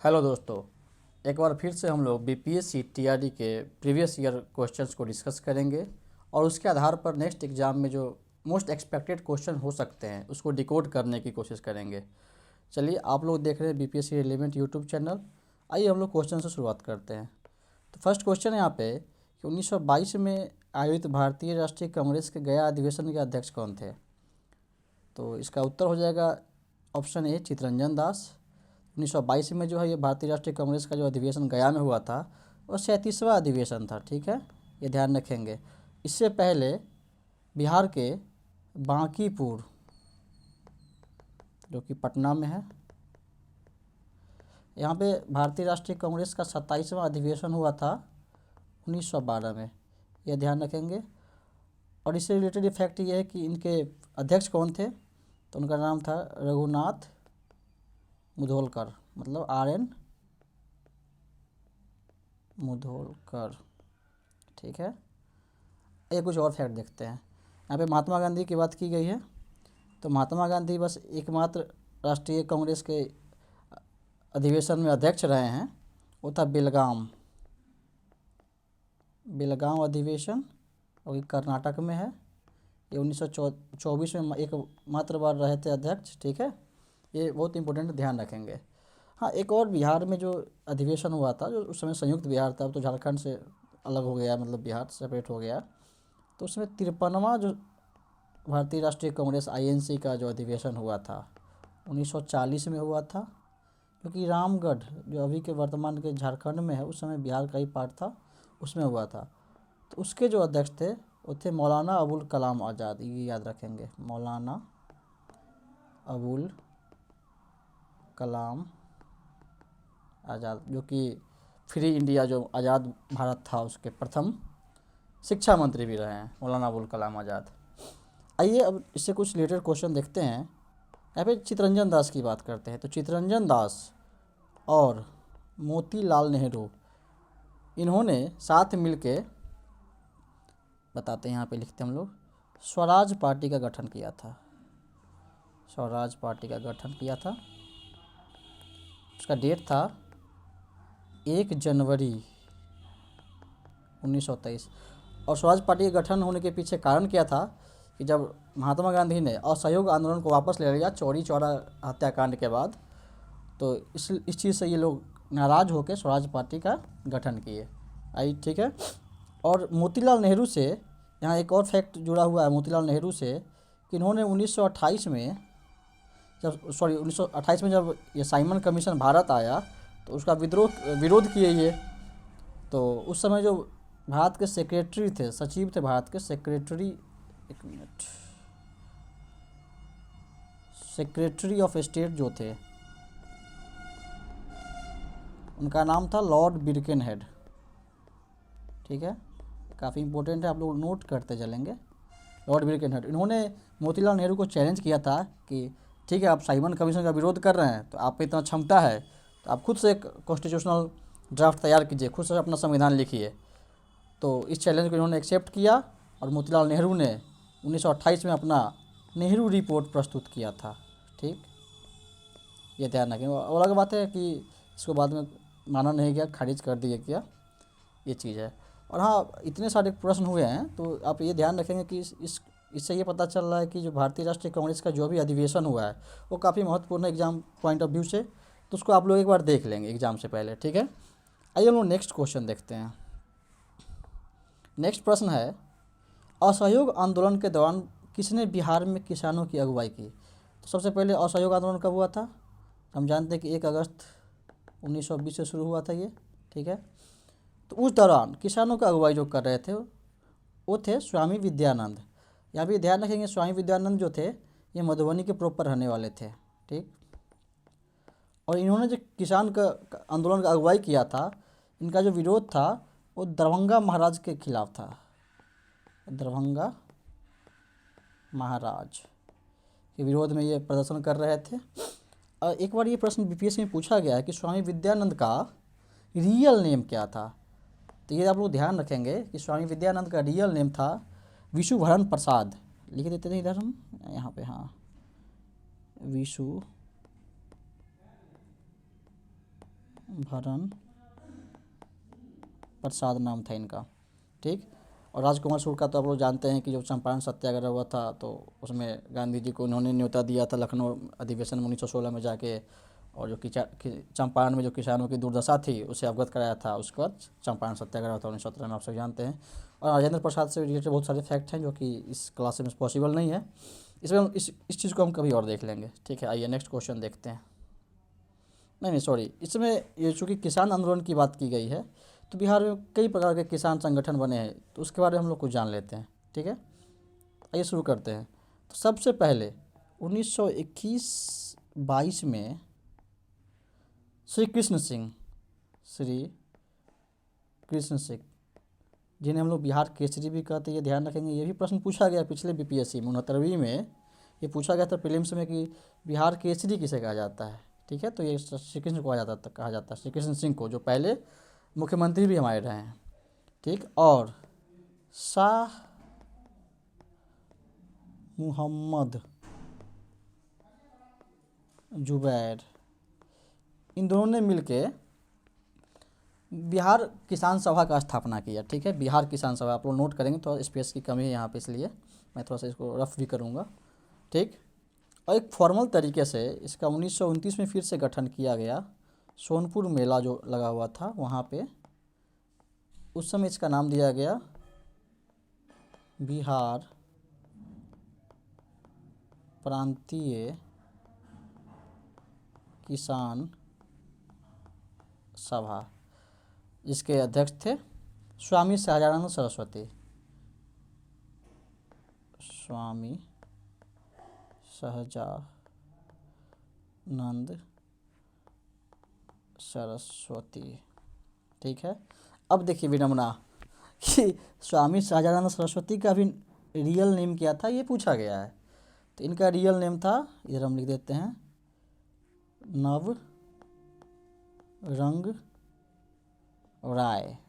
Hello दोस्तों, एक बार फिर से हम लोग बीपीएससी टीआरडी के प्रीवियस ईयर क्वेश्चंस को डिस्कस करेंगे और उसके आधार पर नेक्स्ट एग्ज़ाम में जो मोस्ट एक्सपेक्टेड क्वेश्चन हो सकते हैं उसको डिकोड करने की कोशिश करेंगे। चलिए, आप लोग देख रहे हैं बीपीएससी रिलेवेंट यूट्यूब चैनल। आइए हम लोग क्वेश्चन से शुरुआत करते हैं। तो फर्स्ट क्वेश्चन है यहाँ पे कि 1922 में आयोजित भारतीय राष्ट्रीय कांग्रेस के गया अधिवेशन के अध्यक्ष कौन थे। तो इसका उत्तर हो जाएगा ऑप्शन ए, चित्तरंजन दास। 1922 में जो है ये भारतीय राष्ट्रीय कांग्रेस का जो अधिवेशन गया में हुआ था वो 37वां अधिवेशन था। ठीक है, ये ध्यान रखेंगे। इससे पहले बिहार के बांकीपुर, जो कि पटना में है, यहाँ पे भारतीय राष्ट्रीय कांग्रेस का 27वां अधिवेशन हुआ था 1912 में। ये ध्यान रखेंगे। और इससे रिलेटेड ये फैक्ट ये है कि इनके अध्यक्ष कौन थे, तो उनका नाम था रघुनाथ मुधोलकर, मतलब RN मुधोलकर। ठीक है, ये कुछ और फैक्ट देखते हैं। यहाँ पे महात्मा गांधी की बात की गई है, तो महात्मा गांधी बस एकमात्र राष्ट्रीय कांग्रेस के अधिवेशन में अध्यक्ष रहे हैं, वो था बेलगाम अधिवेशन, और ये कर्नाटक में है। ये 1924 में एक मात्र बार रहे थे अध्यक्ष। ठीक है, ये बहुत इंपॉर्टेंट, ध्यान रखेंगे। हाँ, एक और बिहार में जो अधिवेशन हुआ था, जो उस समय संयुक्त बिहार था, अब तो झारखंड से अलग हो गया, मतलब बिहार सेपरेट हो गया। तो उसमें 53वां जो भारतीय राष्ट्रीय कांग्रेस INC का जो अधिवेशन हुआ था 1940 में हुआ था, क्योंकि रामगढ़ जो अभी के वर्तमान के झारखंड में है, उस समय बिहार का ही पार्ट था, उसमें हुआ था। तो उसके जो अध्यक्ष थे वो थे मौलाना अबुल कलाम आज़ाद। ये याद रखेंगे, मौलाना अबुल कलाम आज़ाद, जो कि फ्री इंडिया, जो आज़ाद भारत था, उसके प्रथम शिक्षा मंत्री भी रहे हैं मौलाना अबुल कलाम आज़ाद। आइए अब इससे कुछ रिलेटेड क्वेश्चन देखते हैं। यहाँ पे चित्तरंजन दास की बात करते हैं। तो चित्तरंजन दास और मोतीलाल नेहरू, इन्होंने साथ मिलके, बताते हैं, यहाँ पे लिखते हैं हम लोग, स्वराज पार्टी का गठन किया था। स्वराज पार्टी का गठन किया था। उसका डेट था 1 जनवरी 1923। और स्वराज पार्टी के गठन होने के पीछे कारण क्या था कि जब महात्मा गांधी ने असहयोग आंदोलन को वापस ले लिया चौरी चौरा हत्याकांड के बाद, तो इस चीज़ से ये लोग नाराज़ होकर स्वराज पार्टी का गठन किए। ठीक है। और मोतीलाल नेहरू से यहाँ एक और फैक्ट जुड़ा हुआ है मोतीलाल नेहरू से, कि इन्होंने 1928 में जब ये साइमन कमीशन भारत आया तो उसका विरोध किए ये। तो उस समय जो भारत के सेक्रेटरी थे, सचिव थे भारत के, सेक्रेटरी ऑफ स्टेट जो थे, उनका नाम था लॉर्ड बिरकेनहेड। ठीक है, काफ़ी इंपॉर्टेंट है, आप लोग नोट करते चलेंगे। लॉर्ड बिरकेनहेड, इन्होंने मोतीलाल नेहरू को चैलेंज किया था कि ठीक है, आप साइमन कमीशन का विरोध कर रहे हैं, तो आप पे इतना क्षमता है तो आप खुद से एक कॉन्स्टिट्यूशनल ड्राफ्ट तैयार कीजिए, खुद से अपना संविधान लिखिए। तो इस चैलेंज को इन्होंने एक्सेप्ट किया और मोतीलाल नेहरू ने 1928 में अपना नेहरू रिपोर्ट प्रस्तुत किया था। ठीक, ये ध्यान रखें। और अलग बात है कि इसको बाद में माना नहीं गया, खारिज कर दिया गया, ये चीज़ है। और हाँ, इतने सारे प्रश्न हुए हैं तो आप ये ध्यान रखेंगे कि इससे ये पता चल रहा है कि जो भारतीय राष्ट्रीय कांग्रेस का जो भी अधिवेशन हुआ है वो काफ़ी महत्वपूर्ण है एग्जाम पॉइंट ऑफ व्यू से। तो उसको आप लोग एक बार देख लेंगे एग्जाम से पहले। ठीक है, आइए हम लोग नेक्स्ट क्वेश्चन देखते हैं। नेक्स्ट प्रश्न है, असहयोग आंदोलन के दौरान किसने बिहार में किसानों की अगुवाई की। तो सबसे पहले असहयोग आंदोलन कब हुआ था, हम जानते हैं कि 1 अगस्त 1920 से शुरू हुआ था ये। ठीक है, तो उस दौरान किसानों का अगुवाई जो कर रहे थे वो थे स्वामी विद्यानंद। यहाँ भी ध्यान रखेंगे, स्वामी विद्यानंद जो थे ये मधुबनी के प्रॉपर रहने वाले थे। ठीक, और इन्होंने जो किसान का आंदोलन का अगुवाई किया था, इनका जो विरोध था वो दरभंगा महाराज के खिलाफ था। दरभंगा महाराज के विरोध में ये प्रदर्शन कर रहे थे। और एक बार ये प्रश्न बीपीएससी में पूछा गया है कि स्वामी विद्यानंद का रियल नेम क्या था। तो ये आप लोग ध्यान रखेंगे कि स्वामी विद्यानंद का रियल नेम था विशुभरण प्रसाद। लिख देते थे इधर हम, यहाँ पे, हाँ, विशु भरण प्रसाद नाम था इनका, ठीक। और राजकुमार शुक्ल का तो आप लोग जानते हैं कि जो चंपारण सत्याग्रह हुआ था तो उसमें गांधी जी को उन्होंने न्योता दिया था लखनऊ अधिवेशन में 1916 में जाके, और जो चंपारण में जो किसानों की दुर्दशा थी उसे अवगत कराया था। उसके बाद चंपारण सत्याग्रह था 1917 में, आप सब जानते हैं। और राजेंद्र प्रसाद से रिलेटेड बहुत सारे फैक्ट हैं जो कि इस क्लास में पॉसिबल नहीं है, इसमें हम इस चीज़ को हम कभी और देख लेंगे, ठीक है। आइए नेक्स्ट क्वेश्चन देखते हैं। नहीं सॉरी, इसमें ये चूँकि किसान आंदोलन की बात की गई है तो बिहार में कई प्रकार के किसान संगठन बने हैं, तो उसके बारे में हम लोग कुछ जान लेते हैं, ठीक है। आइए शुरू करते हैं। तो सबसे पहले 1921-22 में श्री कृष्ण सिंह, जिन्हें हम लोग बिहार केसरी भी कहते हैं, ये ध्यान रखेंगे। ये भी प्रश्न पूछा गया पिछले बीपीएससी में 69वीं में, ये पूछा गया था प्रीलिम्स में कि बिहार केसरी किसे कहा जाता है, ठीक है। तो ये श्री कृष्ण को कहा जाता है श्री कृष्ण सिंह को, जो पहले मुख्यमंत्री भी हमारे रहे हैं, ठीक। और शाह मोहम्मद जुबैर, इन दोनों ने मिलके बिहार किसान सभा का स्थापना किया, ठीक है। बिहार किसान सभा आप लोग नोट करेंगे, तो स्पेस की कमी है यहाँ पे, इसलिए मैं थोड़ा सा इसको रफ भी करूँगा, ठीक। और एक फॉर्मल तरीके से इसका 1929 में फिर से गठन किया गया। सोनपुर मेला जो लगा हुआ था वहाँ पे, उस समय इसका नाम दिया गया बिहार प्रांतीय किसान सभा, जिसके अध्यक्ष थे स्वामी सहजानंद सरस्वती, स्वामी सहजानंद सरस्वती, ठीक है। अब देखिए विडम्बना कि स्वामी सहजानंद सरस्वती का भी रियल नेम क्या था, ये पूछा गया है। तो इनका रियल नेम था, इधर हम लिख देते हैं,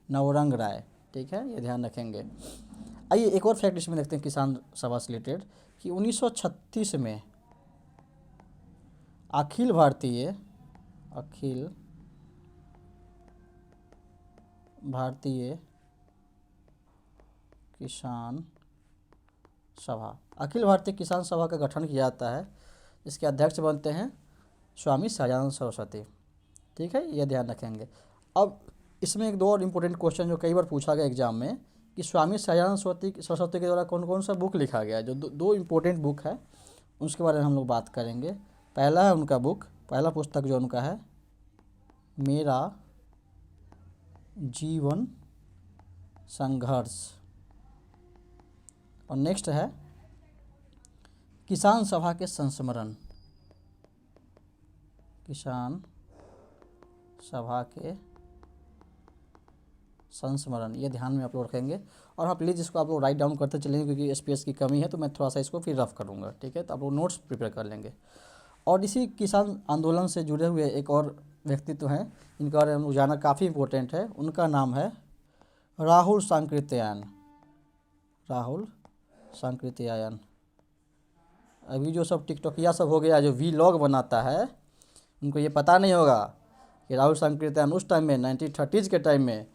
नवरंग राय, ठीक है, ये ध्यान रखेंगे। आइए एक और फैक्ट इसमें देखते हैं किसान सभा से रिलेटेड, कि 1936 में अखिल भारतीय किसान सभा का गठन किया जाता है। इसके अध्यक्ष बनते हैं स्वामी सहजानंद सरस्वती, ठीक है, ये ध्यान रखेंगे। अब इसमें एक दो और इम्पोर्टेंट क्वेश्चन जो कई बार पूछा गया एग्जाम में, कि स्वामी सहजानंद सरस्वती के द्वारा कौन कौन सा बुक लिखा गया है। जो दो इम्पोर्टेंट बुक है उसके बारे में हम लोग बात करेंगे। पहला है उनका पहला पुस्तक जो उनका है, मेरा जीवन संघर्ष, और नेक्स्ट है किसान सभा के संस्मरण, ये ध्यान में आप लोग रखेंगे। और हाँ प्लीज़ इसको आप लोग राइट डाउन करते चलेंगे, क्योंकि स्पेस की कमी है, तो मैं थोड़ा सा इसको फिर रफ करूँगा, ठीक है। तो आप लोग नोट्स प्रिपेयर कर लेंगे। और इसी किसान आंदोलन से जुड़े हुए एक और व्यक्तित्व हैं, इनका बारे में हम लोग जानना काफ़ी इम्पोर्टेंट है। उनका नाम है राहुल सांकृत्यायन। अभी जो सब टिकटॉकिया सब हो गया, जो वीलॉग बनाता है, उनको ये पता नहीं होगा कि राहुल सांकृत्यायन उस टाइम में 1930s के टाइम में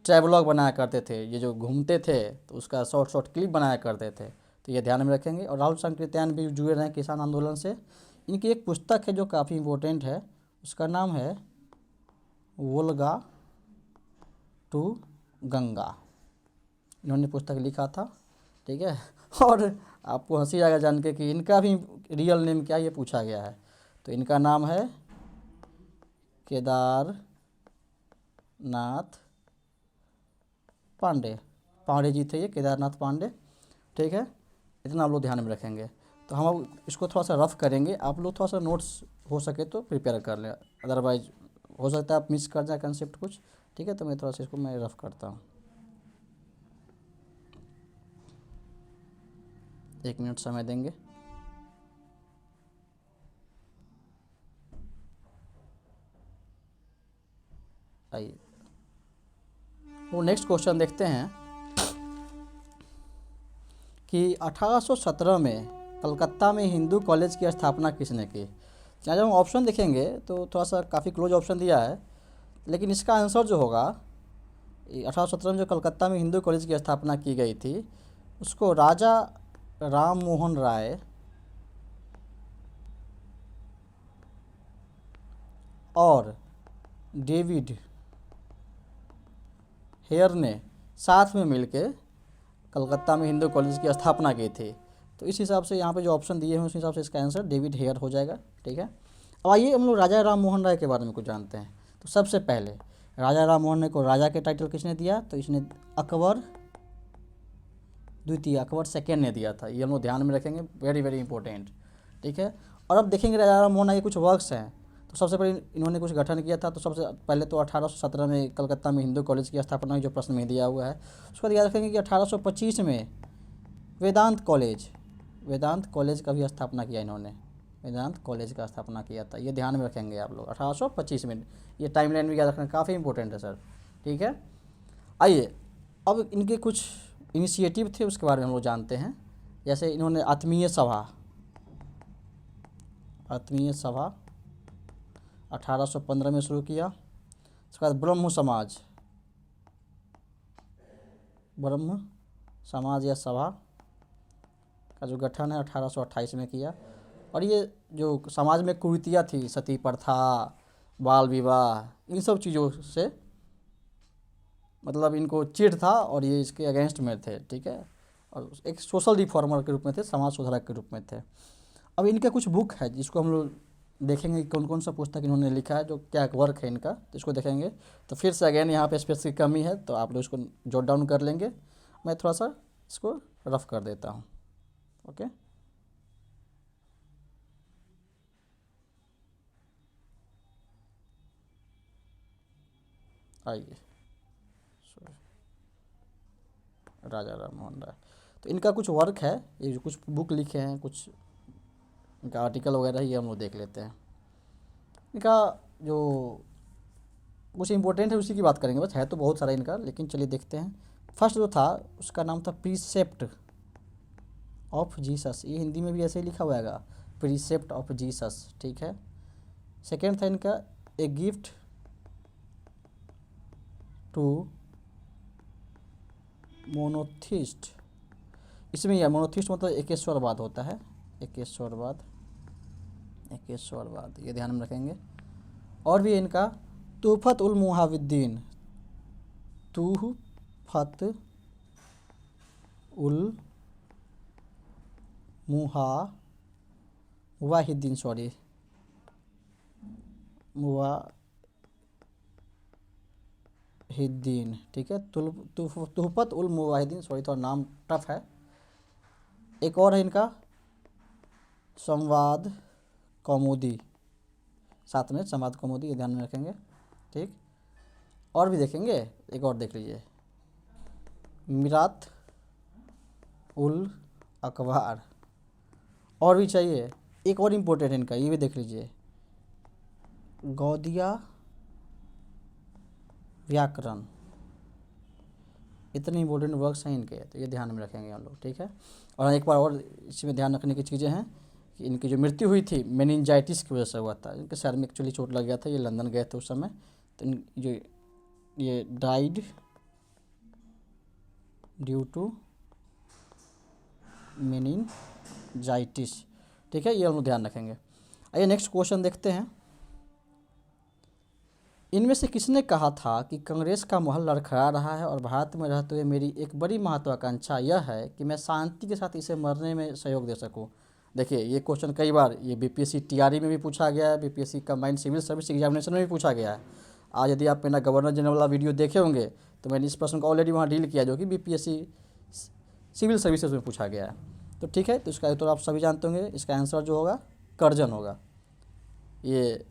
ट्रैवलॉग बनाया करते थे। ये जो घूमते थे तो उसका शॉर्ट क्लिप बनाया करते थे, तो ये ध्यान में रखेंगे। और राहुल सांकृत्यायन भी जुड़े रहे किसान आंदोलन से। इनकी एक पुस्तक है जो काफ़ी इम्पोर्टेंट है, उसका नाम है वोल्गा टू गंगा, इन्होंने पुस्तक लिखा था, ठीक है। और आपको हंसी आएगा जान के कि इनका भी रियल नेम क्या ये पूछा गया है। तो इनका नाम है केदारनाथ पांडे जी थे, ये केदारनाथ पांडे, ठीक है। इतना आप लोग ध्यान में रखेंगे। तो हम अब इसको थोड़ा सा रफ करेंगे, आप लोग थोड़ा सा नोट्स हो सके तो प्रिपेयर कर लें, अदरवाइज हो सकता है आप मिस कर जाए कंसेप्ट कुछ, ठीक है। तो मैं थोड़ा सा इसको मैं रफ करता हूँ, 1 मिनट समय देंगे। आइए वो नेक्स्ट क्वेश्चन देखते हैं कि 1817 में कलकत्ता में हिंदू कॉलेज की स्थापना किसने की। जब हम ऑप्शन देखेंगे तो थोड़ा सा काफ़ी क्लोज ऑप्शन दिया है, लेकिन इसका आंसर जो होगा 1817 में जो कलकत्ता में हिंदू कॉलेज की स्थापना की गई थी उसको राजा राम मोहन राय और डेविड हेयर ने साथ में मिलकर कलकत्ता में हिंदू कॉलेज की स्थापना की थी। तो इस हिसाब से यहाँ पे जो ऑप्शन दिए हैं उस हिसाब से इसका आंसर डेविड हेयर हो जाएगा। ठीक है, अब आइए हम लोग राजा राम मोहन राय के बारे में कुछ जानते हैं। तो सबसे पहले राजा राम मोहन राय को राजा के टाइटल किसने दिया? तो इसने अकबर द्वितीय, अकबर सेकेंड ने दिया था। ये हम लोग ध्यान में रखेंगे, वेरी वेरी इंपॉर्टेंट। ठीक है, और अब देखेंगे राजा राम मोहन राय के कुछ वर्क्स हैं। तो सबसे पहले इन्होंने कुछ गठन किया था। तो सबसे पहले तो 1817 में कलकत्ता में हिंदू कॉलेज की स्थापना हुई, जो प्रश्न में दिया हुआ है। उसके बाद याद रखेंगे कि 1825 में वेदांत कॉलेज का भी स्थापना किया इन्होंने, वेदांत कॉलेज का स्थापना किया था। ये ध्यान में रखेंगे आप लोग, 1825 में। ये टाइमलाइन भी याद रखना काफ़ी इंपॉर्टेंट है सर। ठीक है, आइए अब इनके कुछ इनिशिएटिव थे उसके बारे में हम लोग जानते हैं। जैसे इन्होंने आत्मीय सभा 1815 में शुरू किया। उसके बाद ब्रह्म समाज या सभा का जो गठन है 1828 में किया। और ये जो समाज में कुरीतियाँ थी, सती प्रथा, बाल विवाह, इन सब चीज़ों से मतलब इनको चिढ़ था और ये इसके अगेंस्ट में थे। ठीक है, और एक सोशल रिफॉर्मर के रूप में थे, समाज सुधारक के रूप में थे। अब इनके कुछ बुक है जिसको हम लोग देखेंगे कौन कौन सा पुस्तक इन्होंने लिखा है, जो क्या वर्क है इनका, तो इसको देखेंगे। तो फिर से अगेन यहाँ पे स्पेस की कमी है, तो आप लोग इसको जॉट डाउन कर लेंगे। मैं थोड़ा सा इसको रफ कर देता हूँ। ओके, आइए राजा राम मोहन राय। तो इनका कुछ वर्क है, ये जो कुछ बुक लिखे हैं, कुछ इनका आर्टिकल वगैरह, ये हम लोग देख लेते हैं। इनका जो कुछ इंपॉर्टेंट है उसी की बात करेंगे, बस है तो बहुत सारा इनका, लेकिन चलिए देखते हैं। फर्स्ट जो था उसका नाम था प्रीसेप्ट ऑफ जीसस, ये हिंदी में भी ऐसे ही लिखा हुआ है, प्रीसेप्ट ऑफ जीसस। ठीक है, सेकेंड था इनका ए गिफ्ट टू मोनोथिस्ट। इसमें यह मोनोथिस्ट मतलब एकेश्वरवाद होता है, एकेश्वरवाद, ये ध्यान में रखेंगे। और भी इनका तूफत उल मुहाविद्दीन, तूफत उल मुवाहिद्दीन, सॉरी मुवाहिद्दीन। ठीक है, तूफत उल मुवाहिद्दीन, सॉरी थोड़ा नाम टफ है। एक और है इनका संवाद कौमुदी, साथ में संवाद कौमुदी, ये ध्यान में रखेंगे। ठीक, और भी देखेंगे, एक और देख लीजिए मिरात उल अखबार। और भी चाहिए, एक और इम्पोर्टेंट है इनका, ये भी देख लीजिए, गौदिया व्याकरण। इतने इंपॉर्टेंट वर्क्स हैं इनके, तो ये ध्यान में रखेंगे हम लोग। ठीक है, और एक बार और इसमें ध्यान रखने की चीज़ें हैं कि इनकी जो मृत्यु हुई थी मेनिंजाइटिस की वजह से हुआ था। इनके सर में एक्चुअली चोट लग गया था, ये लंदन गए थे उस समय। तो ये डाइड ड्यू टू मेनिंजाइटिस। ठीक है, ये हम लोग ध्यान रखेंगे। आइए नेक्स्ट क्वेश्चन देखते हैं। इनमें से किसने कहा था कि कांग्रेस का महल लड़खड़ा रहा है और भारत में रहते हुए मेरी एक बड़ी महत्वाकांक्षा यह है कि मैं शांति के साथ इसे मरने में सहयोग दे सकूं। देखिए, ये क्वेश्चन कई बार ये बीपीएससी टीआरई में भी पूछा गया है, BPSC combined civil service examination में भी पूछा गया है। आज यदि आप मेरा गवर्नर जनरल वाला वीडियो देखे होंगे तो मैंने इस प्रश्न को ऑलरेडी वहाँ डील किया, जो कि बीपीएससी सिविल सर्विसेज में पूछा गया है। तो ठीक है, तो इसका उत्तर आप सभी जानते होंगे, इसका आंसर जो होगा कर्जन होगा। ये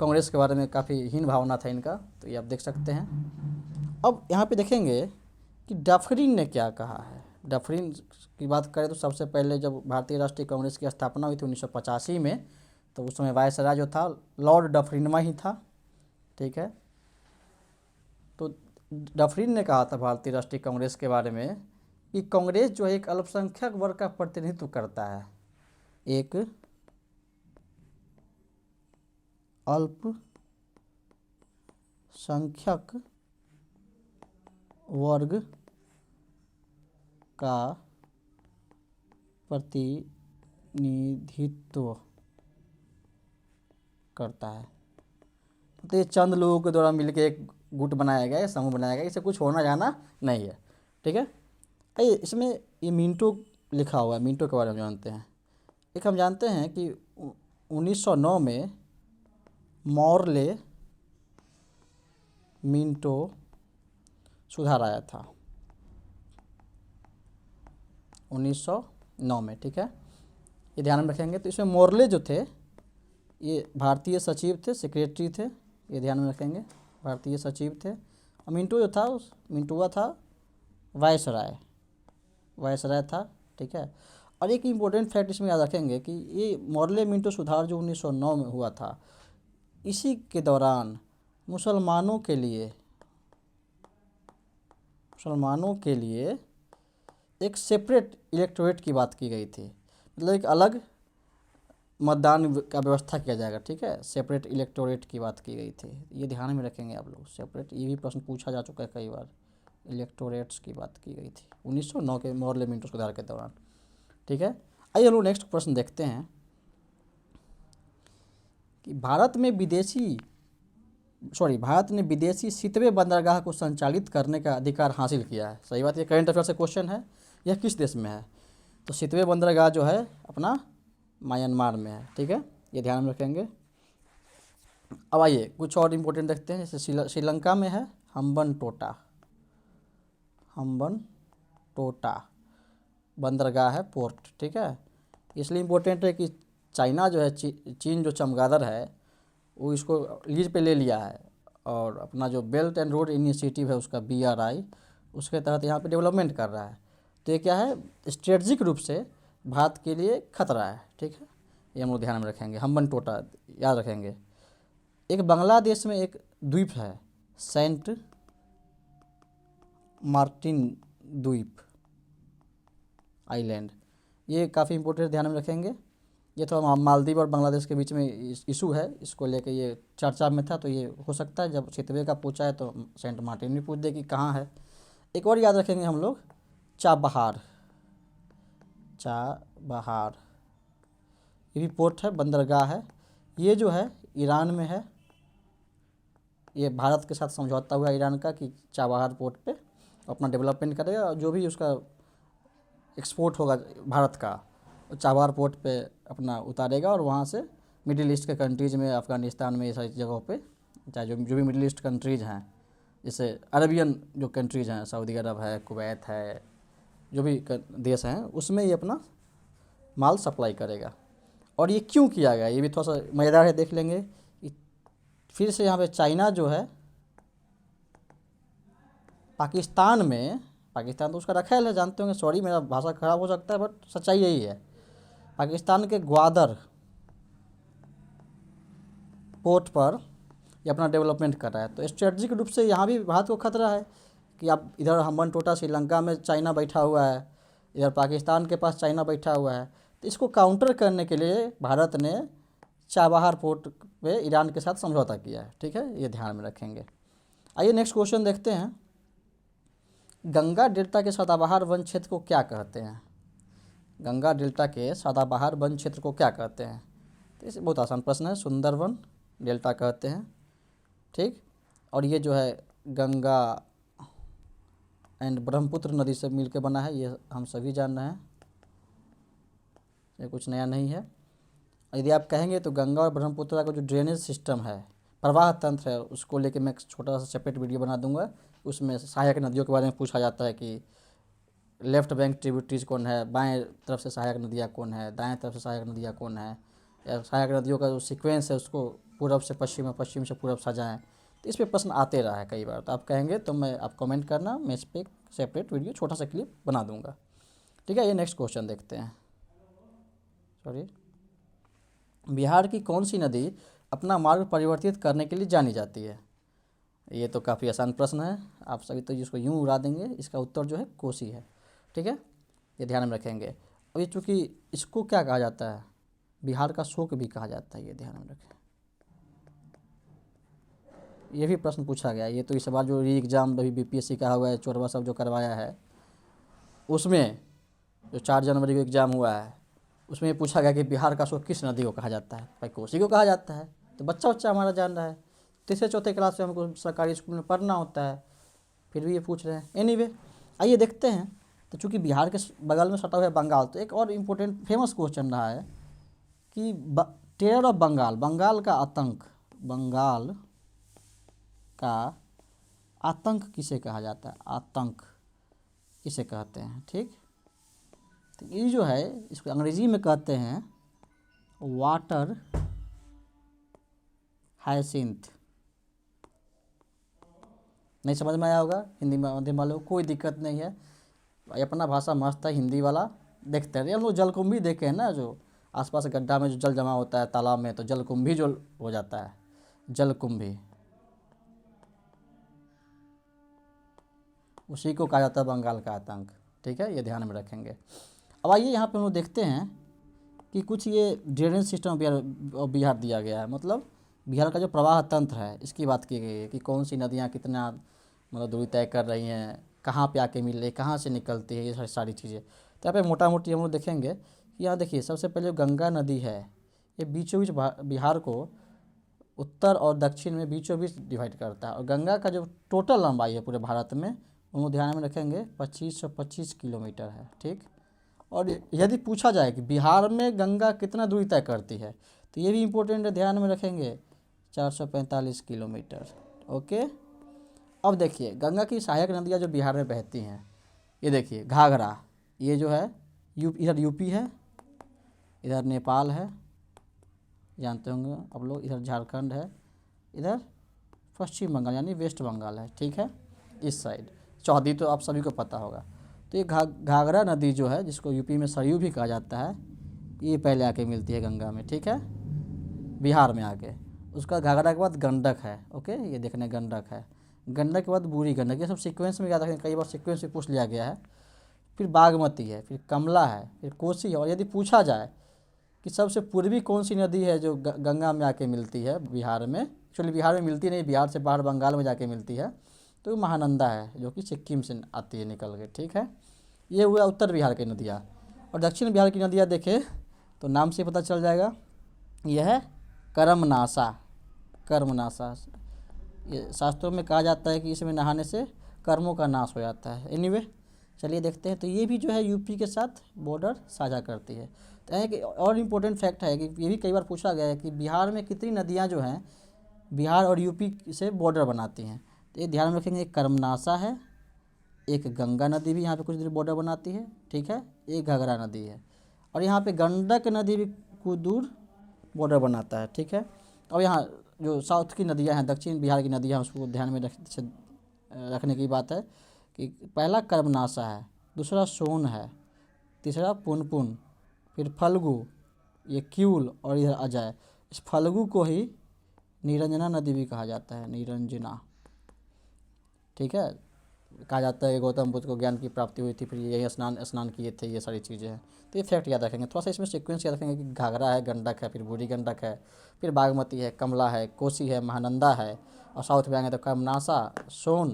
कांग्रेस के बारे में काफ़ी हीन भावना था इनका, तो ये आप देख सकते हैं। अब यहाँ पे देखेंगे कि डफरिन ने क्या कहा है। डफरिन की बात करें तो सबसे पहले जब भारतीय राष्ट्रीय कांग्रेस की स्थापना हुई थी 1985 में, तो उस समय वायसराय जो था लॉर्ड डफरिनवा ही था। ठीक है, तो डफरिन ने कहा था भारतीय राष्ट्रीय कांग्रेस के बारे में कि कांग्रेस जो है एक अल्पसंख्यक वर्ग का प्रतिनिधित्व करता है, एक संख्यक वर्ग का प्रतिनिधित्व करता है। तो ये चंद लोगों के द्वारा मिलकर एक गुट बनाया गया है, समूह बनाया गया, इसे कुछ होना जाना नहीं है। ठीक है, आइए इसमें ये मिंटो लिखा हुआ है, मिंटो के बारे में जानते हैं। एक हम जानते हैं कि 1909 में मॉर्ले मिंटो सुधार आया था 1909 में। ठीक है, ये ध्यान में रखेंगे। तो इसमें मॉर्ले जो थे ये भारतीय सचिव थे, सेक्रेटरी थे, ये ध्यान में रखेंगे, भारतीय सचिव थे। और मिंटो जो था मिंटुआ था वायसराय था। ठीक है, और एक इम्पोर्टेंट फैक्ट इसमें याद रखेंगे कि ये मॉर्ले मिंटो सुधार जो 1909 में हुआ था, इसी के दौरान मुसलमानों के लिए एक सेपरेट इलेक्टोरेट की बात की गई थी। मतलब एक अलग मतदान का व्यवस्था किया जाएगा। ठीक है, सेपरेट इलेक्टोरेट की बात की गई थी, ये ध्यान में रखेंगे आप लोग। सेपरेट, ये भी प्रश्न पूछा जा चुका है कई बार, इलेक्टोरेट्स की बात की गई थी 1909 के मॉर्ले मिंटो सुधार के दौरान। ठीक है, आइए हम लोग नेक्स्ट प्रश्न देखते हैं कि भारत ने विदेशी शीतवे बंदरगाह को संचालित करने का अधिकार हासिल किया है। सही बात, ये करंट अफेयर से क्वेश्चन है। यह किस देश में है? तो शीतवे बंदरगाह जो है अपना म्यांमार में है। ठीक है, ये ध्यान में रखेंगे। अब आइए कुछ और इम्पोर्टेंट देखते हैं। जैसे श्रीलंका में है हम्बन टोटा बंदरगाह है, पोर्ट। ठीक है, इसलिए इम्पोर्टेंट है कि चाइना जो है, चीन जो चमगादड़ है वो इसको लीज पे ले लिया है, और अपना जो बेल्ट एंड रोड इनिशिएटिव है उसका BRI, उसके तहत यहाँ पे डेवलपमेंट कर रहा है। तो ये क्या है, स्ट्रेटजिक रूप से भारत के लिए खतरा है। ठीक है, ये हम लोग ध्यान में रखेंगे। हम्बन टोटा याद रखेंगे। एक बांग्लादेश में एक द्वीप है सेंट मार्टिन द्वीप आइलैंड, ये काफ़ी इम्पोर्टेंट, ध्यान में रखेंगे। ये तो मालदीव और बांग्लादेश के बीच में इशू है, इसको लेके ये चर्चा में था। तो ये हो सकता है जब शीतवे का पूछा है तो सेंट मार्टिन भी पूछ दे कि कहाँ है। एक और याद रखेंगे हम लोग, चाबहार, ये भी पोर्ट है, बंदरगाह है। ये जो है ईरान में है। ये भारत के साथ समझौता हुआ ईरान का कि चाबहार पोर्ट पे अपना डेवलपमेंट करेगा, और जो भी उसका एक्सपोर्ट होगा भारत का चाबहार पोर्ट पे अपना उतारेगा, और वहाँ से मिडिल ईस्ट के कंट्रीज़ में, अफ़गानिस्तान में, ये सारी जगहों पे, चाहे जो भी मिडिल ईस्ट कंट्रीज़ हैं, जैसे अरबियन जो कंट्रीज़ हैं, सऊदी अरब है, कुवैत है, जो भी देश हैं, उसमें ये अपना माल सप्लाई करेगा। और ये क्यों किया गया, ये भी थोड़ा सा मज़ेदार है, देख लेंगे। फिर से यहाँ पे चाइना जो है पाकिस्तान तो उसका रखेल है, जानते होंगे, सॉरी मेरा भाषा ख़राब हो सकता है बट सच्चाई यही है। पाकिस्तान के ग्वादर पोर्ट पर ये अपना डेवलपमेंट कर रहा है। तो स्ट्रेटजिक रूप से यहाँ भी भारत को खतरा है कि आप इधर हम्बन टोटा श्रीलंका में चाइना बैठा हुआ है, इधर पाकिस्तान के पास चाइना बैठा हुआ है। तो इसको काउंटर करने के लिए भारत ने चाबहार पोर्ट पे ईरान के साथ समझौता किया है। ठीक है, ये ध्यान में रखेंगे। आइए नेक्स्ट क्वेश्चन देखते हैं। गंगा डेल्टा के सदाबहार वन क्षेत्र को क्या कहते हैं? गंगा डेल्टा के सदाबहार वन क्षेत्र को क्या कहते हैं? तो इसे बहुत आसान प्रश्न है, सुंदरवन डेल्टा कहते हैं। ठीक, और ये जो है गंगा एंड ब्रह्मपुत्र नदी से मिलकर बना है, ये हम सभी जान रहे हैं, ये कुछ नया नहीं है। यदि आप कहेंगे तो गंगा और ब्रह्मपुत्र का जो ड्रेनेज सिस्टम है, प्रवाह तंत्र है, उसको लेके मैं छोटा सा सेपरेट वीडियो बना दूंगा। उसमें सहायक नदियों के बारे में पूछा जाता है कि लेफ्ट बैंक ट्रिब्यूटरीज कौन है, बाएं तरफ से सहायक नदियाँ कौन है, दाएं तरफ से सहायक नदियाँ कौन है, या सहायक नदियों का जो सीक्वेंस है उसको पूरब से पश्चिम और पश्चिम से पूरब सजाएं। तो इस पे प्रश्न आते रहा है कई बार। तो आप कहेंगे तो मैं, आप कमेंट करना, मैं इस पर सेपरेट वीडियो छोटा सा क्लिप बना दूंगा। ठीक है, ये नेक्स्ट क्वेश्चन देखते हैं। बिहार की कौन सी नदी अपना मार्ग परिवर्तित करने के लिए जानी जाती है? ये तो काफ़ी आसान प्रश्न है, आप सभी तो इसको यूँ उड़ा देंगे। इसका उत्तर जो है कोसी है। ठीक है, ये ध्यान में रखेंगे। अब ये चूँकि इसको क्या कहा जाता है, बिहार का शोक भी कहा जाता है, ये ध्यान में रखें। ये भी प्रश्न पूछा गया। ये तो इस बार जो री एग्ज़ाम अभी बीपीएससी का हुआ है, चोरवा सब जो करवाया है, उसमें जो 4 जनवरी को एग्ज़ाम हुआ है, उसमें ये पूछा गया कि बिहार का शोक किस नदी को कहा जाता है। भाई कोसी को कहा जाता है, तो बच्चा बच्चा हमारा जान रहा है। तीसरे चौथे क्लास में हमको सरकारी स्कूल में पढ़ना होता है, फिर भी ये पूछ रहे हैं। एनीवे, आइए देखते हैं। तो चूँकि बिहार के बगल में सटा हुआ है बंगाल, तो एक और इम्पोर्टेंट फेमस क्वेश्चन रहा है कि टेरर ऑफ बंगाल, बंगाल का आतंक, बंगाल का आतंक किसे कहा जाता है, आतंक किसे कहते हैं। ठीक, तो ये जो है इसको अंग्रेजी में कहते हैं वाटर हायसिंथ। नहीं समझ में आया होगा, हिंदी माध्यम वालों को कोई दिक्कत नहीं है, भाई अपना भाषा मस्त है हिंदी वाला। देखते रहिए, हम लोग जलकुंभी देखे हैं ना, जो आसपास गड्ढा में जो जल जमा होता है तालाब में, तो जलकुंभी जो हो जाता है, जलकुंभी, उसी को कहा जाता है बंगाल का आतंक। ठीक है, ये ध्यान में रखेंगे। अब आइए यहाँ पे हम लोग देखते हैं कि कुछ ये ड्रेनेज सिस्टम बिहार दिया गया है, मतलब बिहार का जो प्रवाह तंत्र है इसकी बात की गई है कि कौन सी नदियाँ कितना मतलब दूरी तय कर रही हैं, कहाँ पे आके मिल रही, कहाँ से निकलती है, ये सारी चीज़ें। तो यहाँ पे मोटा मोटी हम लोग देखेंगे कि यहाँ देखिए सबसे पहले गंगा नदी है, ये बीचों बीच बिहार को उत्तर और दक्षिण में बीचों बीच डिवाइड करता है। और गंगा का जो टोटल लंबाई है पूरे भारत में, हम लोग ध्यान में रखेंगे 2525 किलोमीटर है। ठीक, और यदि पूछा जाए कि बिहार में गंगा कितना दूरी तय करती है, तो ये भी इम्पोर्टेंट है, ध्यान में रखेंगे 445 किलोमीटर। ओके, अब देखिए गंगा की सहायक नदियाँ जो बिहार में बहती हैं, ये देखिए घाघरा, ये जो है इधर यूपी है, इधर नेपाल है, जानते होंगे आप लोग, इधर झारखंड है, इधर पश्चिम बंगाल यानी वेस्ट बंगाल है। ठीक है, इस साइड चौहदी तो आप सभी को पता होगा। तो ये घाघरा नदी जो है, जिसको यूपी में सरयू भी कहा जाता है, ये पहले आके मिलती है गंगा में। ठीक है, बिहार में आके, उसका घाघरा के बाद गंडक है। ओके, ये देखने गंडक है, गंडक के बाद बूढ़ी गंडक, ये सब सीक्वेंस में याद रखें, कई बार सीक्वेंस में पूछ लिया गया है। फिर बागमती है, फिर कमला है, फिर कोसी है। और यदि पूछा जाए कि सबसे पूर्वी कौन सी नदी है जो गंगा में आके मिलती है बिहार में, एक्चुअली बिहार में मिलती नहीं, बिहार से बाहर बंगाल में जाके मिलती है, तो महानंदा है जो कि सिक्किम से आती है निकल के। ठीक है, ये हुआ उत्तर बिहार की नदियाँ। और दक्षिण बिहार की नदियाँ देखें तो नाम से पता चल जाएगा, यह है कर्मनाशा। कर्मनाशा, ये शास्त्रों में कहा जाता है कि इसमें नहाने से कर्मों का नाश हो जाता है। एनीवे, चलिए देखते हैं। तो ये भी जो है यूपी के साथ बॉर्डर साझा करती है। तो एक और इम्पोर्टेंट फैक्ट है कि ये भी कई बार पूछा गया है कि बिहार में कितनी नदियाँ जो हैं बिहार और यूपी से बॉर्डर बनाती हैं। तो ये ध्यान में रखेंगे, एक कर्मनाशा है, एक गंगा नदी भी यहाँ पे कुछ दूर बॉर्डर बनाती है। ठीक है, एक घाघरा नदी है, और यहाँ पे गंडक नदी भी कुछ दूर बॉर्डर बनाता है। ठीक है, और यहाँ जो साउथ की नदियाँ हैं, दक्षिण बिहार की नदियाँ, उसको ध्यान में रखने की बात है कि पहला कर्मनाशा है, दूसरा सोन है, तीसरा पुनपुन, फिर फल्गु, ये क्यूल, और इधर अजय। इस फल्गु को ही निरंजना नदी भी कहा जाता है, निरंजना। ठीक है, कहा जाता है कि गौतम बुद्ध को ज्ञान की प्राप्ति हुई थी, फिर यही स्नान किए थे, ये सारी चीज़ें हैं। तो ये फैक्ट याद रखेंगे, थोड़ा सा इसमें सीक्वेंस याद रखेंगे कि घाघरा है, गंडक है, फिर बूढ़ी गंडक है, फिर बागमती है, कमला है, कोसी है, महानंदा है, और साउथ में आएंगे तो कर्मनाशा, सोन,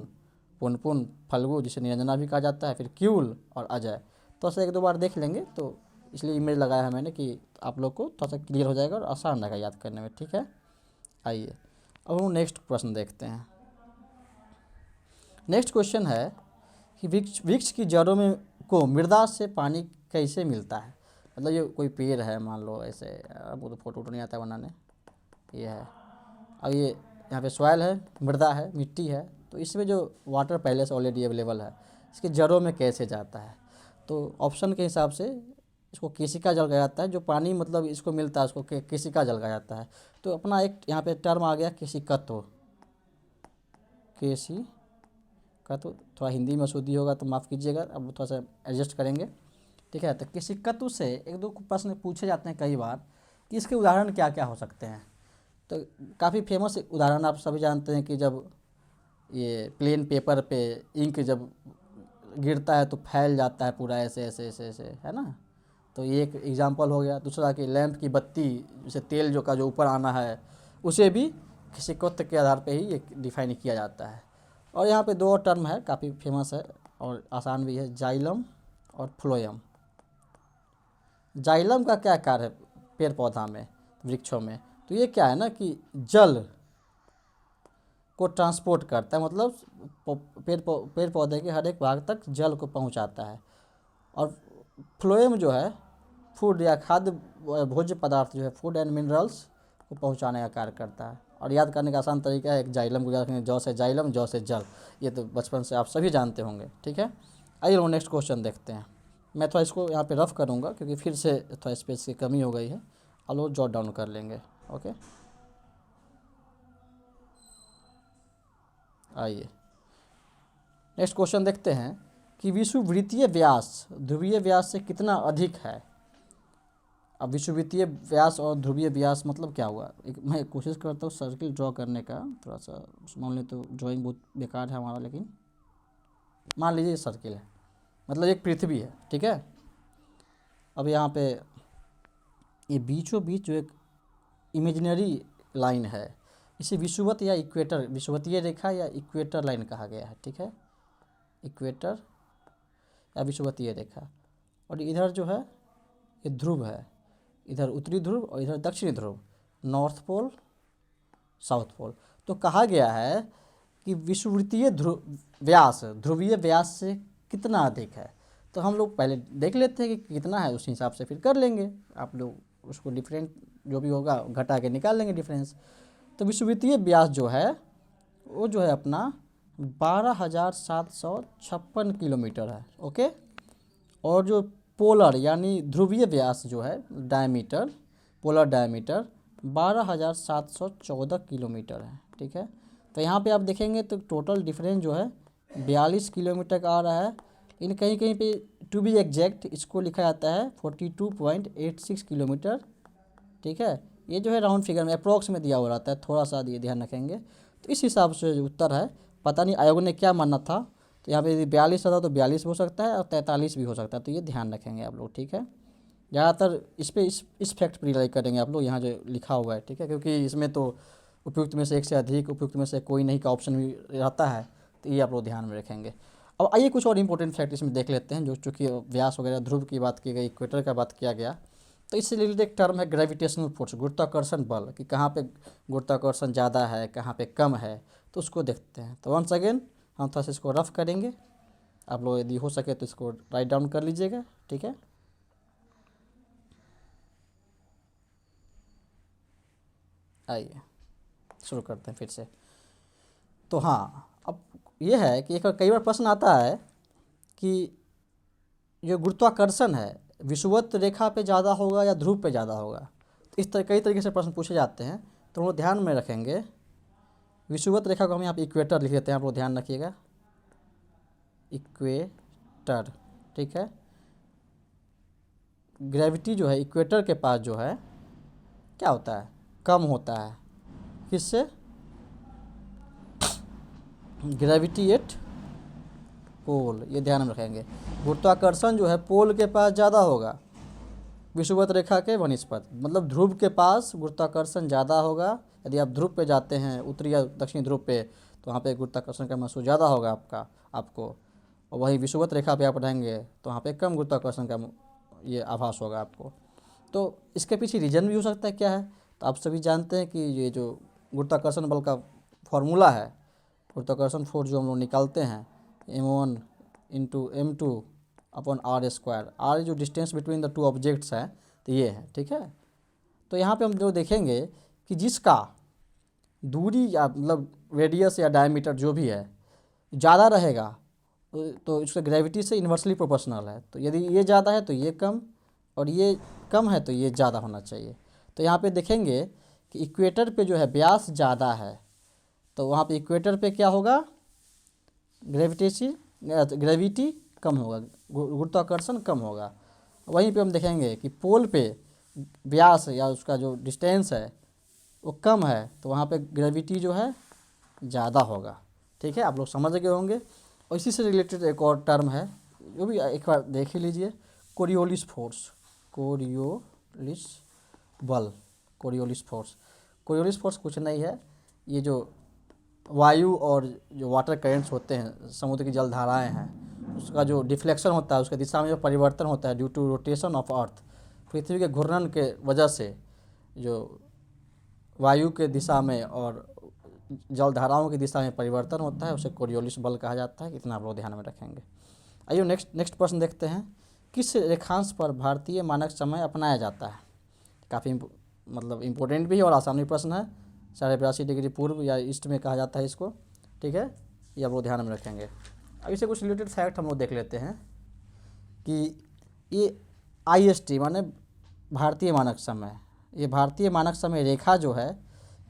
पुनपुन, फल्गु जिसे निरंजना भी कहा जाता है, फिर क्यूल और अजय। तो ऐसे एक दो बार देख लेंगे, तो इसलिए इमेज लगाया है मैंने कि आप लोग को थोड़ा सा क्लियर हो जाएगा और आसान रहेगा याद करने में। ठीक है, आइए अब हम नेक्स्ट प्रश्न देखते हैं। नेक्स्ट क्वेश्चन है कि वृक्ष की जड़ों में को मृदा से पानी कैसे मिलता है। मतलब ये कोई पेड़ है, मान लो ऐसे, वो तो फोटो नहीं आता बनाने, ये है, अब ये यहाँ पे सॉइल है, मृदा है, मिट्टी है, तो इसमें जो वाटर पहले से ऑलरेडी अवेलेबल है, इसके जड़ों में कैसे जाता है। तो ऑप्शन के हिसाब से इसको केशिका जल कहा जाता है, जो पानी मतलब इसको मिलता है उसको केशिका जल कहा जाता है। तो अपना एक यहाँ पे टर्म आ गया केशिकत्व, केसी का, तो थोड़ा हिंदी में अशुद्धि होगा तो माफ़ कीजिएगा, अब थोड़ा सा एडजस्ट करेंगे। ठीक है, तो केशिकत्व से एक दो प्रश्न पूछे जाते हैं कई बार कि इसके उदाहरण क्या क्या हो सकते हैं। तो काफ़ी फेमस उदाहरण आप सभी जानते हैं कि जब ये प्लेन पेपर पे इंक जब गिरता है तो फैल जाता है पूरा, ऐसे ऐसे ऐसे ऐसे, है ना। तो ये एक एग्जांपल हो गया। दूसरा कि लैंप की बत्ती, जैसे तेल जो ऊपर आना है, उसे भी खिसिकोत्त के आधार पे ही ये डिफाइन किया जाता है। और यहाँ पे 2 और टर्म है, काफ़ी फेमस है और आसान भी है, जाइलम और फ्लोएम। जाइलम का क्या कार्य है पेड़ पौधा में, वृक्षों में? तो ये क्या है ना कि जल को ट्रांसपोर्ट करता है, मतलब पेड़ पौधे के हर एक भाग तक जल को पहुंचाता है। और फ्लोएम जो है फूड या खाद्य भोज्य पदार्थ जो है, फूड एंड मिनरल्स को पहुंचाने का कार्य करता है। और याद करने का आसान तरीका है, एक जाइलम को याद रखेंगे, जौ से जाइलम, जौ से जल, ये तो बचपन से आप सभी जानते होंगे। ठीक है, आइए लोग नेक्स्ट क्वेश्चन देखते हैं। मैं थोड़ा इसको यहाँ पे रफ करूँगा क्योंकि फिर से थोड़ा स्पेस की कमी हो गई है, आप लोग जॉट डाउन कर लेंगे। ओके, आइए नेक्स्ट क्वेश्चन देखते हैं कि विषुववृत्तीय व्यास ध्रुवीय व्यास से कितना अधिक है। अब विषुववृत्तीय व्यास और ध्रुवीय व्यास मतलब क्या हुआ, मैं कोशिश करता हूँ सर्किल ड्रॉ करने का, थोड़ा सा मान लीजिए, तो ड्राइंग बहुत बेकार है हमारा, लेकिन मान लीजिए सर्किल है, मतलब एक पृथ्वी है। ठीक है, अब यहाँ पे ये बीचों बीच जो एक इमेजिनरी लाइन है, इसे विषुवत या इक्वेटर, विषुवतीय रेखा या इक्वेटर लाइन कहा गया है। ठीक है, इक्वेटर या विषुवतीय रेखा। और इधर जो है ये ध्रुव है, इधर उत्तरी ध्रुव और इधर दक्षिणी ध्रुव, नॉर्थ पोल साउथ पोल। तो कहा गया है कि विषुवृत्तीय व्यास ध्रुवीय व्यास से कितना अधिक है। तो हम लोग पहले देख लेते हैं कि कितना है, उस हिसाब से फिर कर लेंगे। आप लोग उसको डिफरेंट जो भी होगा घटा के निकाल लेंगे डिफरेंस। तो विषुवृत्तीय व्यास जो है वो जो है अपना 12,756 किलोमीटर है। ओके, और जो पोलर यानी ध्रुवीय व्यास जो है डायमीटर, पोलर डायमीटर 12,714 किलोमीटर है। ठीक है, तो यहाँ पे आप देखेंगे तो टोटल डिफरेंस जो है 42 किलोमीटर का आ रहा है, लेकिन कहीं कहीं पे टू बी एग्जैक्ट इसको लिखा जाता है 42.86 किलोमीटर। ठीक है, ये जो है राउंड फिगर में अप्रॉक्स में दिया हुआ रहता है, थोड़ा सा ये ध्यान रखेंगे। तो इस हिसाब से जो उत्तर है, पता नहीं आयोग ने क्या माना था, तो यहाँ पे यदि 42 आता तो 42 हो सकता है और 43 भी हो सकता है, तो ये ध्यान रखेंगे आप लोग। ठीक है, ज़्यादातर इस पे इस फैक्ट पर रिलाई करेंगे आप लोग, यहाँ जो लिखा हुआ है। ठीक है, क्योंकि इसमें तो उपयुक्त में से एक से अधिक, उपयुक्त में से कोई नहीं का ऑप्शन भी रहता है, तो ये आप लोग ध्यान में रखेंगे। अब आइए कुछ और इंपॉर्टेंट फैक्ट इसमें देख लेते हैं, जो चूँकि व्यास वगैरह ध्रुव की बात की गई, इक्वेटर का बात किया गया, तो इससे रिलेटेड एक टर्म है ग्रेविटेशनल फोर्स, गुरुत्वाकर्षण बल, कि कहाँ पे गुरुत्वाकर्षण ज़्यादा है, कहाँ पे कम है, तो उसको देखते हैं। तो वंस अगेन हम थोड़ा सा इसको रफ करेंगे, आप लोग यदि हो सके तो इसको राइट डाउन कर लीजिएगा। ठीक है, आइए शुरू करते हैं फिर से। तो हाँ, अब ये है कि एक कई बार प्रश्न आता है कि जो गुरुत्वाकर्षण है विषुवत रेखा पे ज़्यादा होगा या ध्रुव पे ज़्यादा होगा। तो इस तरह कई तरीके से प्रश्न पूछे जाते हैं, तो हम लोग ध्यान में रखेंगे। विषुवत रेखा को हम यहाँ पे इक्वेटर लिख देते हैं, आप लोग ध्यान रखिएगा, इक्वेटर। ठीक है, ग्रेविटी जो है इक्वेटर के पास जो है क्या होता है, कम होता है। किससे? ग्रेविटी एट पोल, ये ध्यान में रखेंगे। गुरुत्वाकर्षण जो है पोल के पास ज़्यादा होगा विषुवत रेखा के वनिस्पत, मतलब ध्रुव के पास गुरुत्वाकर्षण ज़्यादा होगा। यदि आप ध्रुव पे जाते हैं, उत्तरी या दक्षिणी ध्रुव पे, तो वहाँ पे गुरुत्वाकर्षण का महसूस ज़्यादा होगा आपको। और वहीं विषुवत रेखा पे आप रहेंगे तो वहाँ पे कम गुरुत्वाकर्षण का ये आभास होगा आपको। तो इसके पीछे रीज़न भी हो सकता है, क्या है, तो आप सभी जानते हैं कि ये जो गुरुत्वाकर्षण बल का फॉर्मूला है, गुरुत्वाकर्षण फोर्स जो हम लोग निकालते हैं, m1 into m2 upon r square. r जो distance between the two objects है, तो ये है। ठीक है, तो यहाँ पे हम जो देखेंगे कि जिसका दूरी या मतलब रेडियस या डायमीटर जो भी है ज़्यादा रहेगा, तो इसका ग्रेविटी से इन्वर्सली प्रोपोर्शनल है। तो यदि ये ज़्यादा है तो ये कम, और ये कम है तो ये ज़्यादा होना चाहिए। तो यहाँ पे देखेंगे कि इक्वेटर पे जो है व्यास ज़्यादा है, तो वहाँ पे इक्वेटर पे क्या होगा, ग्रेविटी कम होगा, गुरुत्वाकर्षण कम होगा। वहीं पे हम देखेंगे कि पोल पे व्यास या उसका जो डिस्टेंस है वो कम है, तो वहाँ पे ग्रेविटी जो है ज़्यादा होगा। ठीक है, आप लोग समझ गए होंगे। और इसी से रिलेटेड एक और टर्म है, जो भी एक बार देख ही लीजिए, कोरियोलिस फोर्स, कोरियोलिस बल, कोरियोलिस फोर्स। कोरियोलिस फोर्स कुछ नहीं है, ये जो वायु और जो वाटर करेंट्स होते हैं, समुद्र की जलधाराएं हैं, उसका जो डिफ्लेक्शन होता है, उसके दिशा में जो परिवर्तन होता है due to rotation of earth, पृथ्वी के घूर्णन के वजह से जो वायु के दिशा में और जलधाराओं की दिशा में परिवर्तन होता है, उसे कोरियोलिस बल कहा जाता है। इतना आप लोग ध्यान में रखेंगे। आइए नेक्स्ट प्रश्न देखते हैं। किस रेखांश पर भारतीय मानक समय अपनाया जाता है? काफ़ी मतलब इम्पोर्टेंट भी है और आसान भी प्रश्न है। 82.5 डिग्री पूर्व या ईस्ट में कहा जाता है इसको, ठीक है, ये आप लोग ध्यान में रखेंगे। अब इससे कुछ रिलेटेड फैक्ट हम लोग देख लेते हैं कि ये IST माने भारतीय मानक समय, ये भारतीय मानक समय रेखा जो है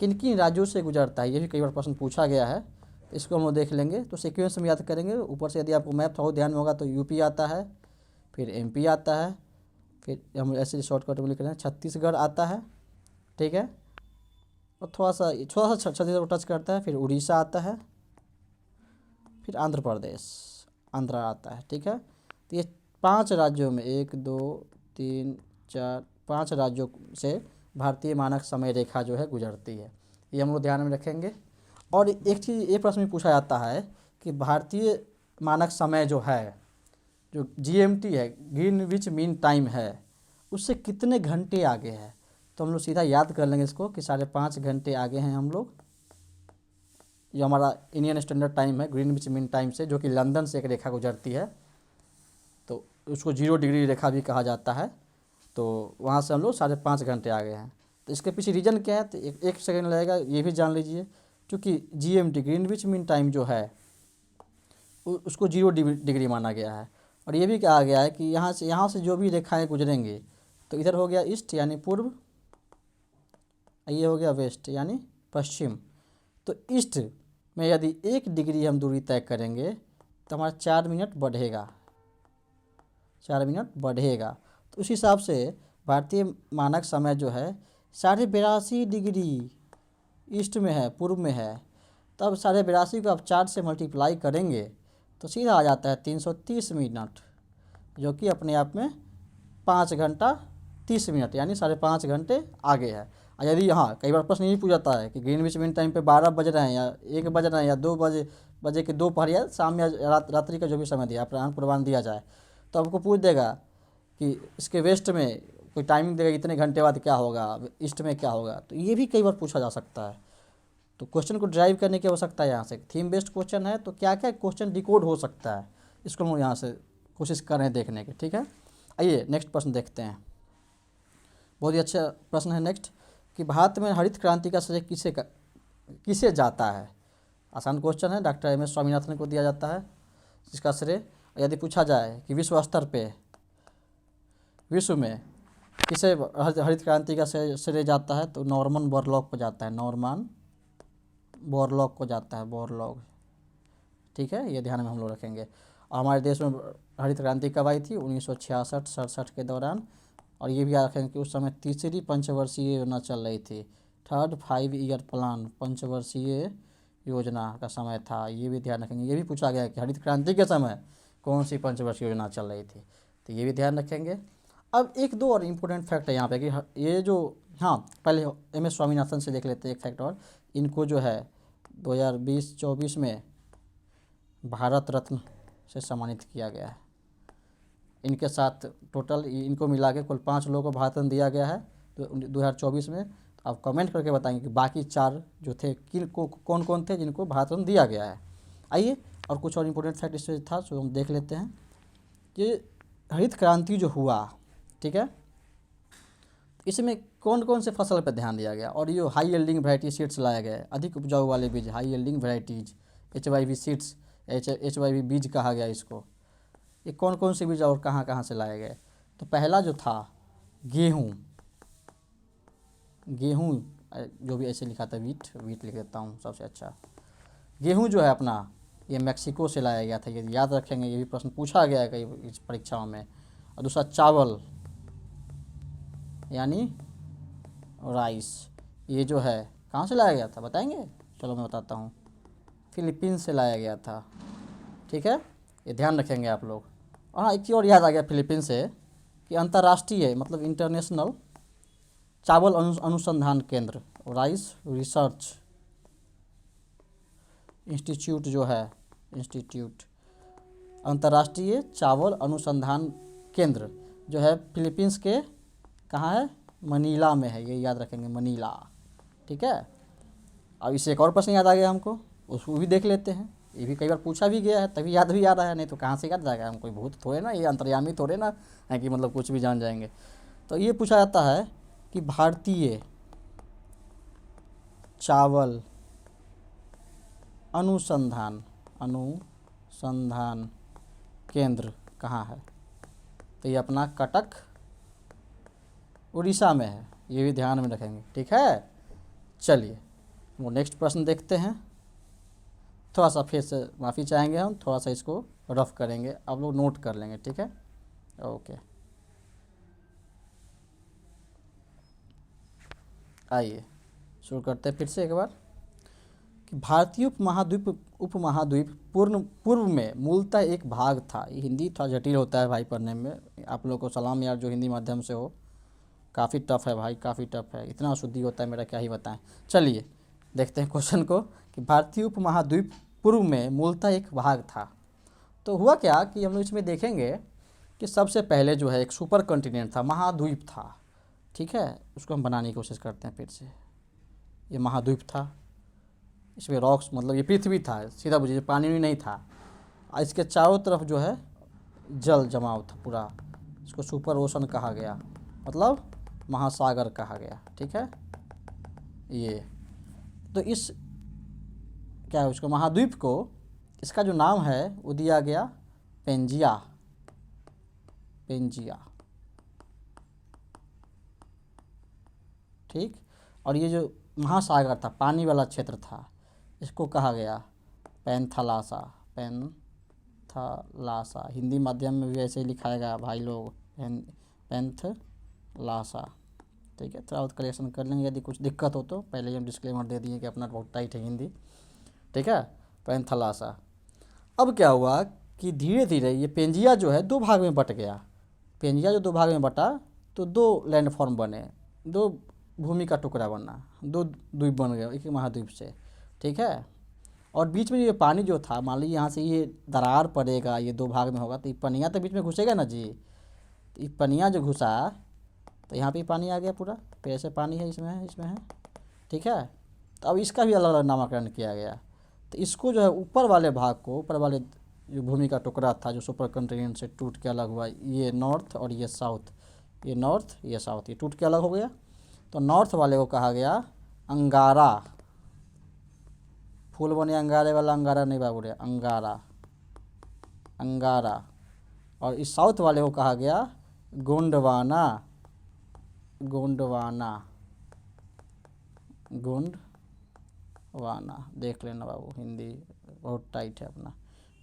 किन किन राज्यों से गुजरता है, ये भी कई बार प्रश्न पूछा गया है। इसको हम लोग देख लेंगे। तो सीक्वेंस में याद करेंगे। ऊपर से यदि आपको मैप थोड़ा ध्यान में होगा तो यूपी आता है, फिर MP आता है, फिर हम ऐसे शॉर्टकट में लिख रहे हैं छत्तीसगढ़ आता है, ठीक है, और थोड़ा सा छत्तीसगढ़ को टच करता है, फिर उड़ीसा आता है, फिर आंध्र प्रदेश, आंध्रा आता है, ठीक है। तो ये 5 राज्यों में 1 2 3 4 5 राज्यों से भारतीय मानक समय रेखा जो है गुजरती है, ये हम लोग ध्यान में रखेंगे। और एक चीज़ ये प्रश्न में पूछा जाता है कि भारतीय मानक समय जो है, जो GMT है, ग्रीनविच मीन टाइम है, उससे कितने घंटे आगे है? तो हम लोग सीधा याद कर लेंगे इसको कि 5.5 घंटे आगे हैं हम लोग। जो हमारा इंडियन स्टैंडर्ड टाइम है ग्रीनविच मीन टाइम से, जो कि लंदन से एक रेखा गुजरती है, तो उसको 0 डिग्री रेखा भी कहा जाता है। तो वहाँ से हम लोग 5.5 घंटे आगे हैं। तो इसके पीछे रीज़न क्या है? तो एक सेकेंड लगेगा, ये भी जान लीजिए। क्योंकि GMT ग्रीनविच मीन टाइम जो है उसको 0 डिग्री माना गया है। और ये भी कहा गया है कि यहाँ से जो भी रेखाएं गुजरेंगी, तो इधर हो गया ईस्ट यानी पूर्व, ये हो गया वेस्ट यानी पश्चिम। तो ईस्ट में यदि 1 डिग्री हम दूरी तय करेंगे तो हमारा 4 मिनट बढ़ेगा, 4 मिनट बढ़ेगा। तो उस हिसाब से भारतीय मानक समय जो है 82.5 डिग्री ईस्ट में है, पूर्व में है। तब 82.5 को आप 4 से मल्टीप्लाई करेंगे तो सीधा आ जाता है 330 मिनट, जो कि अपने आप में 5 घंटा 30 मिनट यानी 5.5 घंटे आगे है। और यदि हाँ, कई बार प्रश्न ये पूछ जाता है कि ग्रीनविच मीन टाइम पे 12 बज रहे हैं या 1 बज रहे हैं या 2 बजे के दोपहर या शाम या रात्रि का जो भी समय दिया पूर्वान्ह दिया जाए, तो आपको पूछ देगा कि इसके वेस्ट में कोई टाइमिंग देगा, इतने घंटे बाद क्या होगा, ईस्ट में क्या होगा। तो ये भी कई बार पूछा जा सकता है। तो क्वेश्चन को ड्राइव करने की आवश्यकता है। यहाँ से थीम बेस्ड क्वेश्चन है, तो क्या क्या क्वेश्चन डिकोड हो सकता है, इसको हम यहाँ से कोशिश कर रहे हैं देखने की, ठीक है। आइए नेक्स्ट प्रश्न देखते हैं। बहुत ही अच्छा प्रश्न है नेक्स्ट, कि भारत में हरित क्रांति का श्रेय किसे जाता है? आसान क्वेश्चन है, डॉक्टर MS स्वामीनाथन को दिया जाता है जिसका श्रेय। यदि पूछा जाए कि विश्व स्तर पे विश्व में किसे हरित क्रांति का श्रेय जाता है, तो नॉर्मन बोरलॉग को जाता है, नॉर्मन बोरलॉग को जाता है, बोरलॉग, ठीक है, ये ध्यान में हम लोग रखेंगे। और हमारे देश में हरित क्रांति कब आई थी? 1966-67 के दौरान। और ये भी याद रखेंगे कि उस समय तीसरी पंचवर्षीय योजना चल रही थी, 3rd 5 ईयर प्लान, पंचवर्षीय योजना का समय था, ये भी ध्यान रखेंगे। ये भी पूछा गया कि हरित क्रांति के समय कौन सी पंचवर्षीय योजना चल रही थी, तो ये भी ध्यान रखेंगे। अब 1-2 और इम्पोर्टेंट फैक्ट है यहाँ पे कि ये जो, हाँ पहले MS स्वामीनाथन से देख लेते हैं एक फैक्ट और। इनको जो है 2020-24 में भारत रत्न से सम्मानित किया गया है। इनके साथ टोटल इनको मिला के कुल 5 लोगों को भारत रत्न दिया गया है 2024 में। तो आप कमेंट करके बताएंगे कि बाकी 4 जो थे कौन कौन थे जिनको भारत रत्न दिया गया है। आइए और कुछ और इम्पोर्टेंट फैक्ट इससे था जो हम देख लेते हैं। ये हरित क्रांति जो हुआ, ठीक है, इसमें कौन कौन से फसल पर ध्यान दिया गया? और ये हाई यील्डिंग वैरायटी सीड्स लाए गए, अधिक उपजाऊ वाले बीज, high yielding varieties, HYV seeds, HYV बीज कहा गया इसको। ये कौन कौन से बीज और कहाँ कहाँ से लाए गए? तो पहला जो था गेहूँ, जो भी ऐसे लिखा था वीट लिख देता हूँ सबसे अच्छा। गेहूँ जो है अपना, ये मैक्सिको से लाया गया था, ये याद रखेंगे, ये भी प्रश्न पूछा गया है कई परीक्षाओं में। और दूसरा चावल यानी राइस, ये जो है कहाँ से लाया गया था बताएंगे? चलो मैं बताता हूँ, फिलीपींस से लाया गया था, ठीक है, ये ध्यान रखेंगे आप लोग। और हाँ, एक चीज़ और याद आ गया फिलीपींस से कि अंतर्राष्ट्रीय मतलब इंटरनेशनल चावल अनुसंधान केंद्र, राइस रिसर्च इंस्टीट्यूट जो है, इंस्टीट्यूट अंतर्राष्ट्रीय चावल अनुसंधान केंद्र जो है फिलीपींस के कहाँ है, मनीला में है, ये याद रखेंगे मनीला। ठीक है, अब इससे एक और प्रश्न याद आ गया हमको, उसको भी देख लेते हैं। ये भी कई बार पूछा भी गया है तभी याद भी आ रहा है, नहीं तो कहाँ से याद जाएगा, हम कोई भूत थोड़े ना, ये अंतर्यामी थोड़े ना है कि मतलब कुछ भी जान जाएंगे। तो ये पूछा जाता है कि भारतीय चावल अनुसंधान केंद्र कहाँ है, तो ये अपना कटक उड़ीसा में है, ये भी ध्यान में रखेंगे। ठीक है, चलिए वो नेक्स्ट प्रश्न देखते हैं। थोड़ा सा फिर से माफ़ी चाहेंगे, हम थोड़ा सा इसको रफ करेंगे, आप लोग नोट कर लेंगे। ठीक है, ओके। आइए शुरू करते हैं फिर से एक बार कि भारतीय उपमहाद्वीप पूर्व में मूलतः एक भाग था। ये हिंदी थोड़ा जटिल होता है भाई पढ़ने में, आप लोगों को सलाम यार जो हिंदी माध्यम से हो, काफ़ी टफ है भाई, काफ़ी टफ है, इतना अशुद्धि होता है मेरा क्या ही बताएं। चलिए देखते हैं क्वेश्चन को कि भारतीय उपमहाद्वीप पूर्व में मूलतः एक भाग था। तो हुआ क्या कि हम लोग इसमें देखेंगे कि सबसे पहले जो है एक सुपर कॉन्टिनेंट था, महाद्वीप था। ठीक है, उसको हम बनाने की कोशिश करते हैं फिर से। ये महाद्वीप था, इसमें रॉक्स मतलब ये पृथ्वी था, सीधा बुझिए पानी भी नहीं था, और इसके चारों तरफ जो है जल जमाव था पूरा, इसको सुपर ओशन कहा गया, मतलब महासागर कहा गया। ठीक है, ये तो इस क्या है उसको महाद्वीप को, इसका जो नाम है वो दिया गया पेंजिया। ठीक, और ये जो महासागर था, पानी वाला क्षेत्र था, इसको कहा गया पैंथालासा। हिंदी माध्यम में भी ऐसे ही लिखाएगा भाई लोग, पैंथलासा। ठीक है, थोड़ा बहुत करेक्शन कर लेंगे यदि कुछ दिक्कत हो तो, पहले ही हम डिस्क्लेमर दे दिए कि अपना बहुत टाइट है हिंदी। ठीक है, पैंथलासा। अब क्या हुआ कि धीरे धीरे ये पेंजिया जो है दो भाग में बट गया। पेंजिया जो दो भाग में बटा तो दो लैंडफॉर्म बने, दो भूमि का टुकड़ा बना, दो द्वीप बन गए एक महाद्वीप से। ठीक है, और बीच में ये पानी जो था, मान लीजिए यहाँ से ये दरार पड़ेगा, ये दो भाग में होगा तो ये पनिया तो बीच में घुसेगा ना जी, तो ये पनिया जो घुसा तो यहाँ पे पानी आ गया पूरा, फिर ऐसे पानी है इसमें है। ठीक है, तो अब इसका भी अलग अलग नामकरण किया गया। तो इसको जो है ऊपर वाले भाग को, ऊपर वाले जो भूमि का टुकड़ा था जो सुपर कॉन्टिनेंट से टूट के अलग हुआ, ये नॉर्थ और ये साउथ, ये नॉर्थ ये साउथ, ये टूट के अलग हो गया। तो नॉर्थ वाले को कहा गया अंगारा, फूल बने अंगारे वाला अंगारा नहीं बाबू रे, अंगारा। और इस साउथ वाले को कहा गया गोंडवाना। देख लेना बाबू, हिंदी बहुत टाइट है अपना।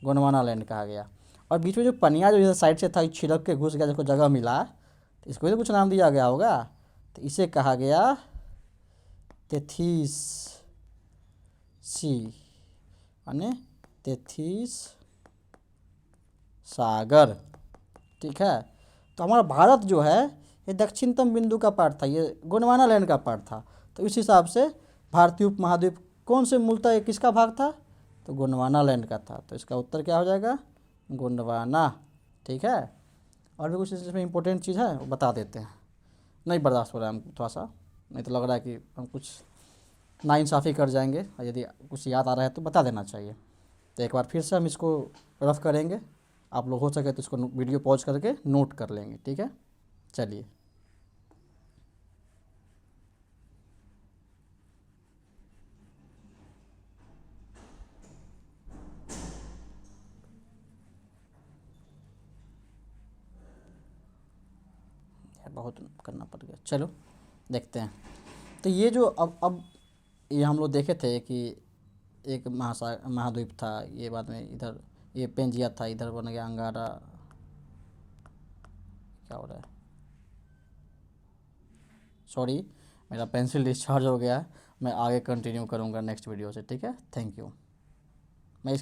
गोंडवाना लैंड कहा गया। और बीच में जो पनिया जो इधर साइड से था छिड़क के घुस गया, जिसको जगह मिला, तो इसको भी तो कुछ नाम दिया गया होगा, तो इसे कहा गया तेथीस सी, यानी तेथीस सागर। ठीक है, तो हमारा भारत जो है ये दक्षिणतम बिंदु का पार्ट था, ये गोंडवाना लैंड का पार्ट था। तो इस हिसाब से भारतीय उपमहाद्वीप कौन से मूलतः किसका भाग था, तो गोंडवाना लैंड का था। तो इसका उत्तर क्या हो जाएगा, गोंडवाना। ठीक है, और भी कुछ इसमें इंपॉर्टेंट चीज़ है वो बता देते हैं, नहीं बर्दाश्त हो रहा है हम थोड़ा सा, नहीं तो लग रहा है कि हम कुछ नाइंसाफ़ी कर जाएंगे, और यदि कुछ याद आ रहा है तो बता देना चाहिए। तो एक बार फिर से हम इसको रफ करेंगे, आप लोग हो सके तो इसको वीडियो पॉज करके नोट कर लेंगे। ठीक है, चलिए बहुत करना पड़ गया, चलो देखते हैं। तो ये जो अब ये हम लोग देखे थे कि एक महाद्वीप था, ये बाद में इधर ये पेंजिया था, इधर बन गया अंगारा। क्या हो रहा है, सॉरी मेरा पेंसिल डिस्चार्ज हो गया, मैं आगे कंटिन्यू करूँगा नेक्स्ट वीडियो से। ठीक है, थैंक यू।